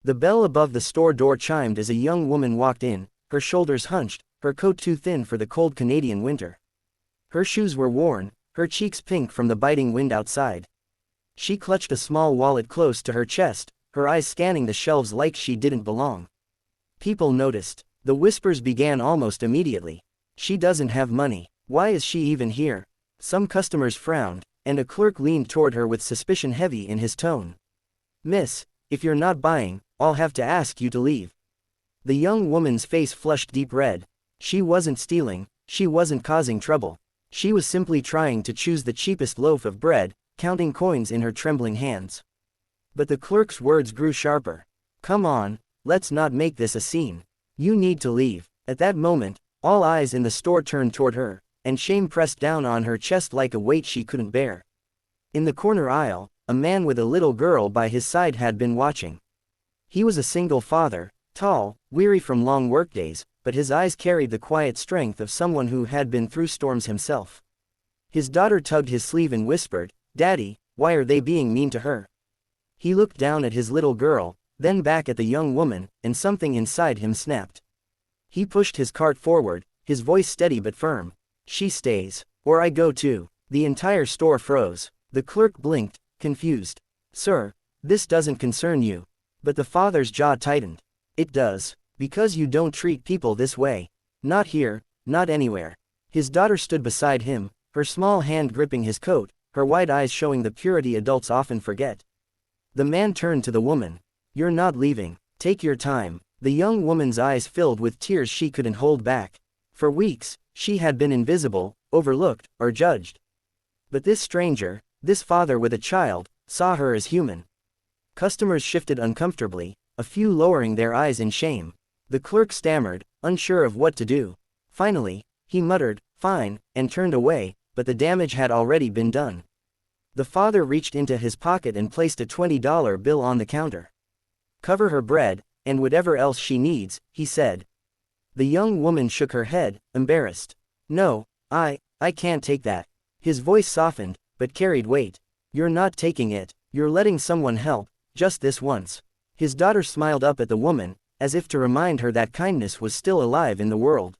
The bell above the store door chimed as a young woman walked in, her shoulders hunched, her coat too thin for the cold Canadian winter. Her shoes were worn, her cheeks pink from the biting wind outside. She clutched a small wallet close to her chest, her eyes scanning the shelves like she didn't belong. People noticed. The whispers began almost immediately. She doesn't have money. Why is she even here? Some customers frowned, and a clerk leaned toward her with suspicion heavy in his tone. Miss, if you're not buying, I'll have to ask you to leave. The young woman's face flushed deep red. She wasn't stealing, she wasn't causing trouble. She was simply trying to choose the cheapest loaf of bread, counting coins in her trembling hands. But the clerk's words grew sharper. Come on, let's not make this a scene. You need to leave. At that moment, all eyes in the store turned toward her, and shame pressed down on her chest like a weight she couldn't bear. In the corner aisle, a man with a little girl by his side had been watching. He was a single father, tall, weary from long workdays, but his eyes carried the quiet strength of someone who had been through storms himself. His daughter tugged his sleeve and whispered, "Daddy, why are they being mean to her?" He looked down at his little girl, then back at the young woman, and something inside him snapped. He pushed his cart forward, his voice steady but firm. She stays, or I go too. The entire store froze. The clerk blinked, confused. Sir, this doesn't concern you. But the father's jaw tightened. It does. Because you don't treat people this way. Not here, not anywhere. His daughter stood beside him, her small hand gripping his coat, her wide eyes showing the purity adults often forget. The man turned to the woman. You're not leaving. Take your time. The young woman's eyes filled with tears she couldn't hold back. For weeks, she had been invisible, overlooked, or judged. But this stranger, this father with a child, saw her as human. Customers shifted uncomfortably, a few lowering their eyes in shame. The clerk stammered, unsure of what to do. Finally, he muttered, "Fine," and turned away, but the damage had already been done. The father reached into his pocket and placed a $20 bill on the counter. Cover her bread, and whatever else she needs, he said. The young woman shook her head, embarrassed. No, I can't take that. His voice softened, but carried weight. You're not taking it, you're letting someone help, just this once. His daughter smiled up at the woman, as if to remind her that kindness was still alive in the world.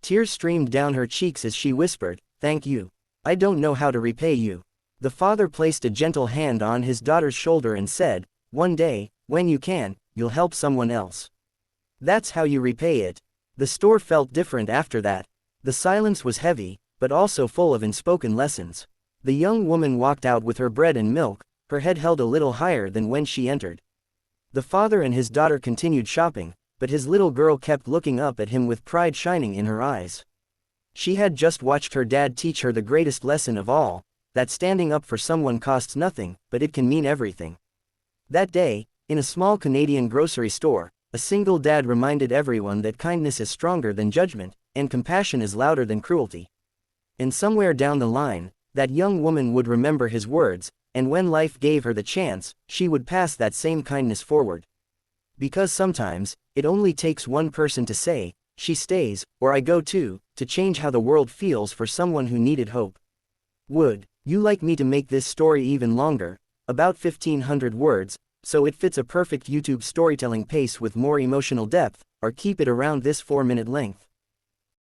Tears streamed down her cheeks as she whispered, "Thank you. I don't know how to repay you." The father placed a gentle hand on his daughter's shoulder and said, "One day, when you can, you'll help someone else. That's how you repay it." The store felt different after that. The silence was heavy, but also full of unspoken lessons. The young woman walked out with her bread and milk, her head held a little higher than when she entered. The father and his daughter continued shopping, but his little girl kept looking up at him with pride shining in her eyes. She had just watched her dad teach her the greatest lesson of all, that standing up for someone costs nothing, but it can mean everything. That day, in a small Canadian grocery store, a single dad reminded everyone that kindness is stronger than judgment, and compassion is louder than cruelty. And somewhere down the line, that young woman would remember his words, and when life gave her the chance, she would pass that same kindness forward. Because sometimes, it only takes one person to say, "She stays, or I go too," to change how the world feels for someone who needed hope. Would you like me to make this story even longer, about 1,500 words, so it fits a perfect YouTube storytelling pace with more emotional depth, or keep it around this 4-minute length?